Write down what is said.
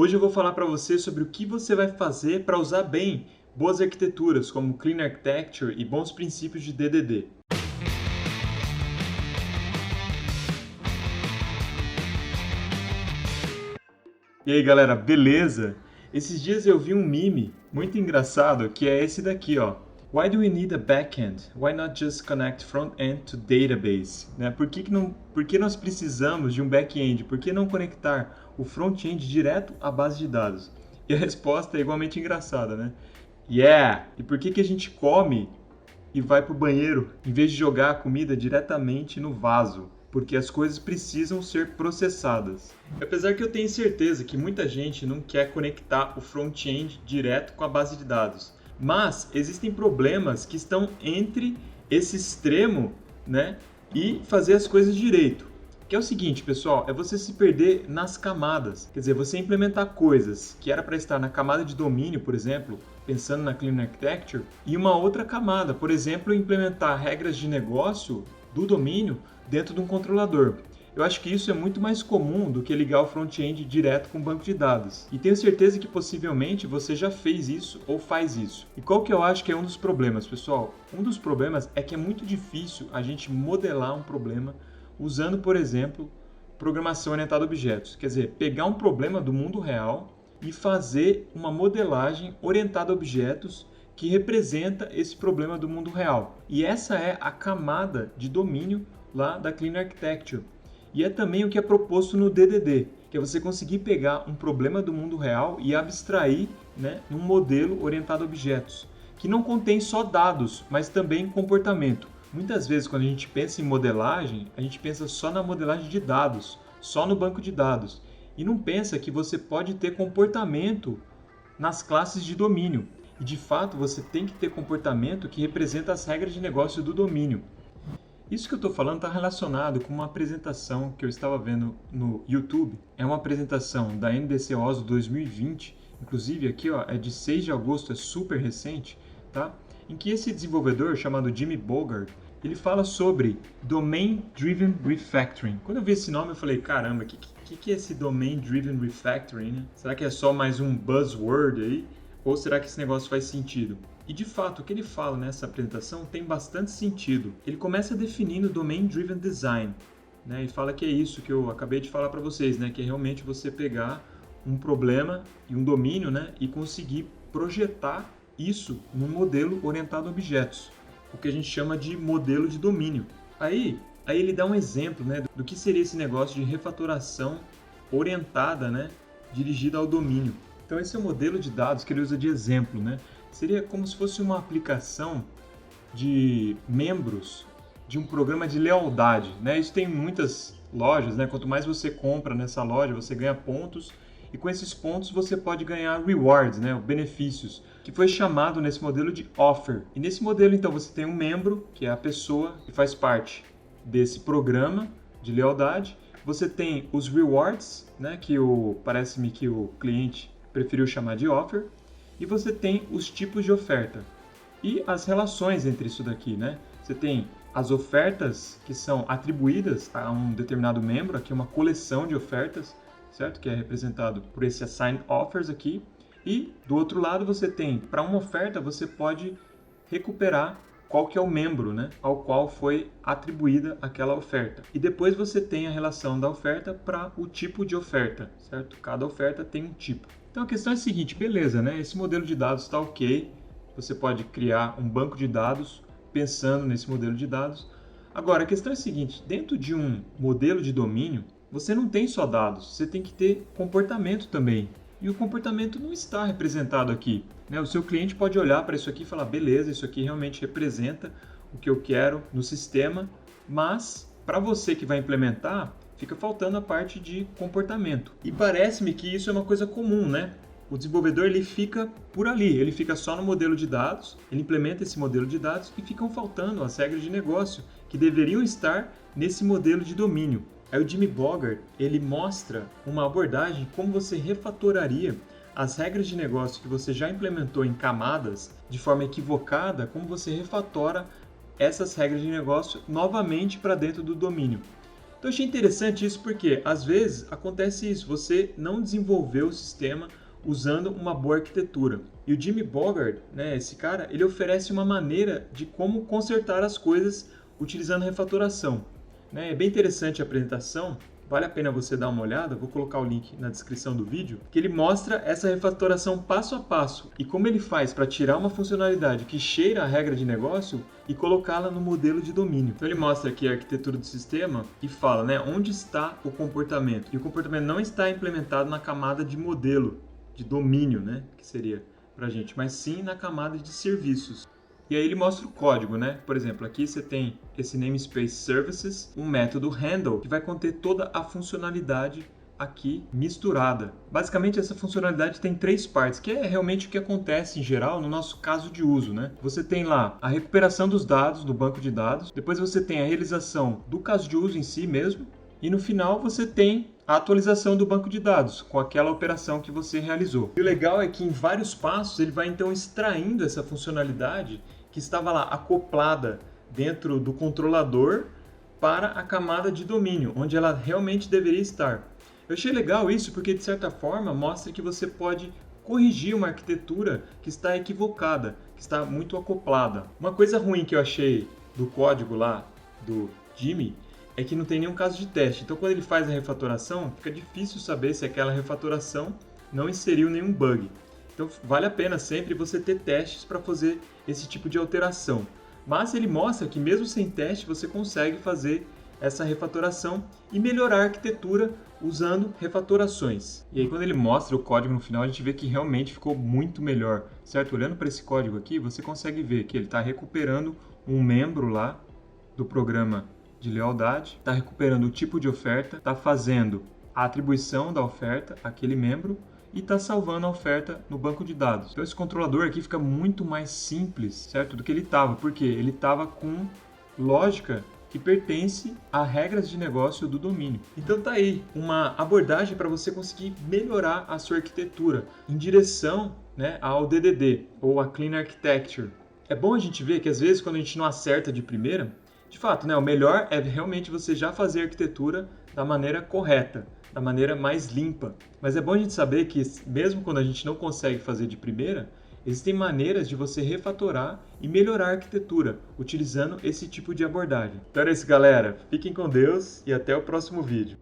Hoje eu vou falar para você sobre o que você vai fazer para usar bem boas arquiteturas, como Clean Architecture e bons princípios de DDD. E aí galera, beleza? Esses dias eu vi um meme muito engraçado que é esse daqui, ó. Why do we need a backend? Why not just connect front-end to database? Né? Por que nós precisamos de um back-end? Por que não conectar o front-end direto à base de dados? E a resposta é igualmente engraçada, né? Yeah! E por que a gente come e vai para o banheiro em vez de jogar a comida diretamente no vaso? Porque as coisas precisam ser processadas. Apesar que eu tenho certeza que muita gente não quer conectar o front-end direto com a base de dados. Mas existem problemas que estão entre esse extremo, né, e fazer as coisas direito. Que é o seguinte, pessoal, é você se perder nas camadas. Quer dizer, você implementar coisas que era para estar na camada de domínio, por exemplo, pensando na Clean Architecture, e uma outra camada, por exemplo, implementar regras de negócio do domínio dentro de um controlador. Eu acho que isso é muito mais comum do que ligar o front-end direto com o banco de dados. E tenho certeza que possivelmente você já fez isso ou faz isso. E qual que eu acho que é um dos problemas, pessoal? Um dos problemas é que é muito difícil a gente modelar um problema usando, por exemplo, programação orientada a objetos. Quer dizer, pegar um problema do mundo real e fazer uma modelagem orientada a objetos que representa esse problema do mundo real. E essa é a camada de domínio lá da Clean Architecture. E é também o que é proposto no DDD, que é você conseguir pegar um problema do mundo real e abstrair, né, num modelo orientado a objetos, que não contém só dados, mas também comportamento. Muitas vezes, quando a gente pensa em modelagem, a gente pensa só na modelagem de dados, só no banco de dados, e não pensa que você pode ter comportamento nas classes de domínio. E, de fato, você tem que ter comportamento que representa as regras de negócio do domínio. Isso que eu estou falando está relacionado com uma apresentação que eu estava vendo no YouTube. É uma apresentação da NDC OSO 2020, inclusive aqui ó, é de 6 de agosto, é super recente, tá? Em que esse desenvolvedor chamado Jimmy Bogart, ele fala sobre Domain Driven Refactoring. Quando eu vi esse nome eu falei, caramba, o que é esse Domain Driven Refactoring? Né? Será que é só mais um buzzword aí? Ou será que esse negócio faz sentido? E de fato, o que ele fala nessa apresentação tem bastante sentido. Ele começa definindo Domain Driven Design, né? E fala que é isso que eu acabei de falar para vocês, né? Que é realmente você pegar um problema e um domínio, né? E conseguir projetar isso num modelo orientado a objetos, o que a gente chama de modelo de domínio. Aí ele dá um exemplo, né? Do que seria esse negócio de refatoração orientada, né? Dirigida ao domínio. Então esse é o modelo de dados que ele usa de exemplo, né? Seria como se fosse uma aplicação de membros de um programa de lealdade, né? Isso tem muitas lojas, né? Quanto mais você compra nessa loja, você ganha pontos e com esses pontos você pode ganhar rewards, né? Benefícios, que foi chamado nesse modelo de offer. E nesse modelo, então, você tem um membro, que é a pessoa que faz parte desse programa de lealdade. Você tem os rewards, né? Que parece-me que o cliente preferiu chamar de offer. E você tem os tipos de oferta e as relações entre isso daqui, né? Você tem as ofertas que são atribuídas a um determinado membro, aqui uma coleção de ofertas, certo? Que é representado por esse assign offers aqui. E do outro lado você tem, para uma oferta, você pode recuperar qual que é o membro, né? Ao qual foi atribuída aquela oferta. E depois você tem a relação da oferta para o tipo de oferta, certo? Cada oferta tem um tipo. Então a questão é a seguinte, beleza, né? Esse modelo de dados está ok, você pode criar um banco de dados pensando nesse modelo de dados. Agora, a questão é a seguinte, dentro de um modelo de domínio, você não tem só dados, você tem que ter comportamento também. E o comportamento não está representado aqui, né? O seu cliente pode olhar para isso aqui e falar, beleza, isso aqui realmente representa o que eu quero no sistema, mas para você que vai implementar, fica faltando a parte de comportamento. E parece-me que isso é uma coisa comum, né? O desenvolvedor ele fica por ali, ele fica só no modelo de dados, ele implementa esse modelo de dados e ficam faltando as regras de negócio que deveriam estar nesse modelo de domínio. Aí o Jimmy Bogart, ele mostra uma abordagem como você refatoraria as regras de negócio que você já implementou em camadas de forma equivocada, como você refatora essas regras de negócio novamente para dentro do domínio. Então eu achei interessante isso porque, às vezes, acontece isso, você não desenvolveu o sistema usando uma boa arquitetura. E o Jimmy Bogart, né, esse cara, ele oferece uma maneira de como consertar as coisas utilizando refatoração. Né? É bem interessante a apresentação, vale a pena você dar uma olhada, vou colocar o link na descrição do vídeo, que ele mostra essa refatoração passo a passo e como ele faz para tirar uma funcionalidade que cheira a regra de negócio e colocá-la no modelo de domínio. Então ele mostra aqui a arquitetura do sistema e fala, né, onde está o comportamento. E o comportamento não está implementado na camada de modelo, de domínio, né, que seria para a gente, mas sim na camada de serviços. E aí ele mostra o código, né? Por exemplo, aqui você tem esse namespace services, um método handle, que vai conter toda a funcionalidade aqui misturada. Basicamente, essa funcionalidade tem 3 partes, que é realmente o que acontece em geral no nosso caso de uso, né? Você tem lá a recuperação dos dados do banco de dados, depois você tem a realização do caso de uso em si mesmo, e no final você tem a atualização do banco de dados com aquela operação que você realizou. E o legal é que em vários passos ele vai então extraindo essa funcionalidade que estava lá acoplada dentro do controlador para a camada de domínio, onde ela realmente deveria estar. Eu achei legal isso porque, de certa forma, mostra que você pode corrigir uma arquitetura que está equivocada, que está muito acoplada. Uma coisa ruim que eu achei do código lá do Jimmy é que não tem nenhum caso de teste. Então, quando ele faz a refatoração, fica difícil saber se aquela refatoração não inseriu nenhum bug. Então, vale a pena sempre você ter testes para fazer esse tipo de alteração. Mas ele mostra que mesmo sem teste, você consegue fazer essa refatoração e melhorar a arquitetura usando refatorações. E aí, quando ele mostra o código no final, a gente vê que realmente ficou muito melhor, certo? Olhando para esse código aqui, você consegue ver que ele está recuperando um membro lá do programa de lealdade, está recuperando o tipo de oferta, está fazendo a atribuição da oferta àquele membro e está salvando a oferta no banco de dados. Então esse controlador aqui fica muito mais simples, certo, do que ele estava, porque ele estava com lógica que pertence a regras de negócio do domínio. Então tá aí uma abordagem para você conseguir melhorar a sua arquitetura em direção, né, ao DDD ou a Clean Architecture. É bom a gente ver que às vezes quando a gente não acerta de primeira, de fato, né, o melhor é realmente você já fazer a arquitetura da maneira correta, da maneira mais limpa. Mas é bom a gente saber que mesmo quando a gente não consegue fazer de primeira, existem maneiras de você refatorar e melhorar a arquitetura utilizando esse tipo de abordagem. Então é isso, galera. Fiquem com Deus e até o próximo vídeo.